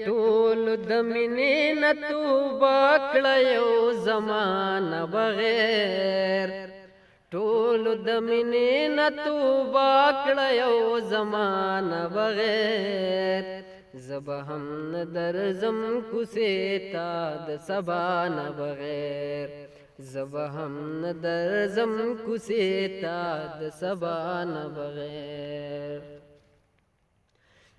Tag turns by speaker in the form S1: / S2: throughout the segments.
S1: ټول د مینې نه توبه کړه یو زمانه بغیر ټول د مینې نه توبه کړه یو زمانه بغیر زبه هم نه درځم کوڅې ته د سبا نه بغیر زبه هم نه درځم کوڅې ته د سبا نه بغیر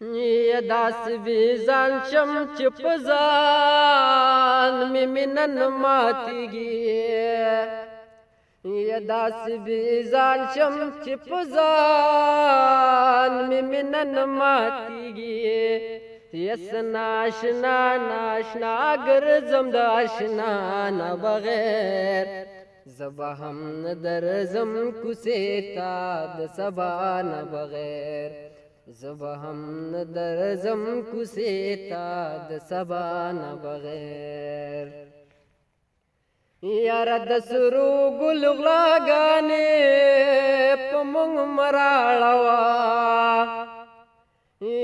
S1: یا داس وی ځان شم چې په ځان مې نن ماتېږي یا داس وی ځان شم چې په ځان مې نن ماتېږي یس ناشنا ناشنا ګرځم د آشنا نه بغیر زبه هم نه درځم کوڅې ته د سبا نه بغیر زبه هم نه درځم کوڅې ته د سبا نه بغیر یاره د سرو ګل غلاګانې په موږ مراړوه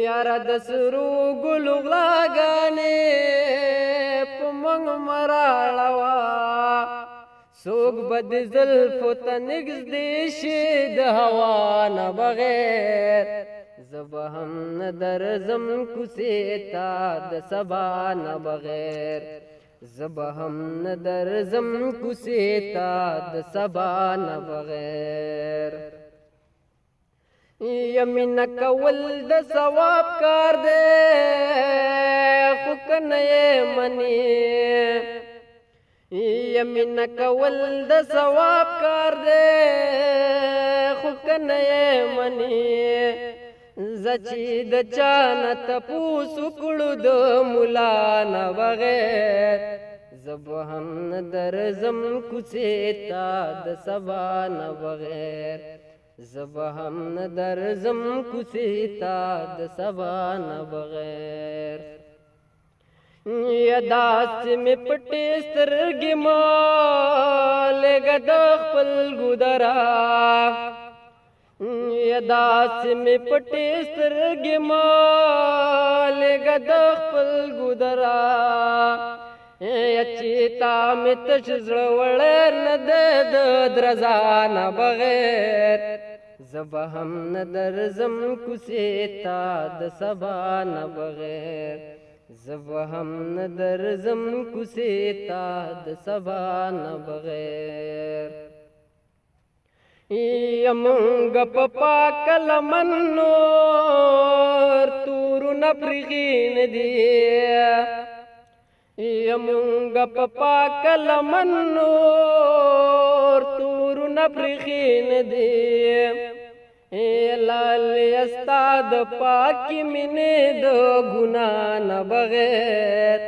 S1: یاره د سرو ګل غلاګانې په موږ مراړوه څوک به د زلفو ته نږدې شي د هوا نه بغیر زبه هم نه درځم کوڅې ته د سبا نه بغیر زبه هم نه درځم کوڅې ته د سبا نه بغیر یمینه کول د ثواب کار دی خو که نه یې منې یمینه کول د ثواب کار دی خو که نه یې منې زچی د چانه تپوس وکړو د ملا نه بغیر زبه هم نه درځم کوڅې ته د سبا نه بغیر زبه هم نه درځم کوڅې ته د سبا نه بغیر یا داسې مې پټې سترګې مالګه د خپل ګودره یا داسې مې پټې سترګې مالګه د خپل ګودره یا چې تا مې تش زړه وړی نه دی د درزا نه بغیر زبه هم نه درځم کوڅې ته د سبا نه بغیر زبه هم نه درځم کوڅې ته د سبا نه بغیر یمونګ په پاک لمن نور تورونه پرېښي نه دي یمونګ په پاک لمن نور تورونه پرېښي نه دي لالیا ستا د پاکې مینې د ګناه نه بغیر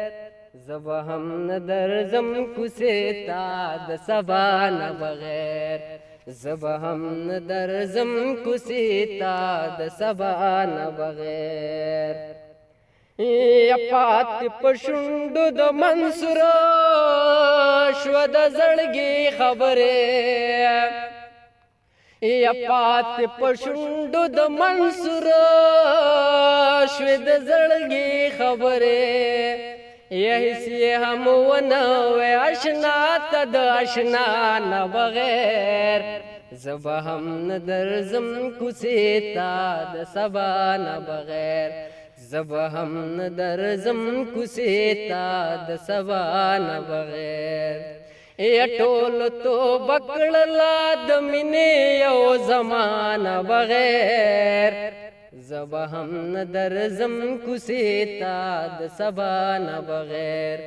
S1: زبه هم نه درځم کوڅې ته د سبا نه بغیر زبه هم نه درځم کوڅې ته د سبا نه بغیر یا پاتې په شونډو د منصور شوه د زړګي خبرې یا پاتې په شونډو د منصور شوه د زړګي خبرې یا هیڅ یې هم ونه وی اشنا ته د اشنا نه بغیر زبه هم نه درځم کوڅې ته د سبا نه بغیر زبه هم نه درځم کوڅې ته د سبا نه بغیر یا ټول توبه کړله د مینې یو زمانه بغیر زبه هم نه درځم کوڅې ته د سبا نه بغیر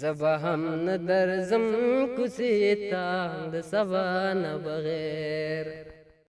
S1: زبه هم نه درځم کوڅې ته د سبا نه بغیر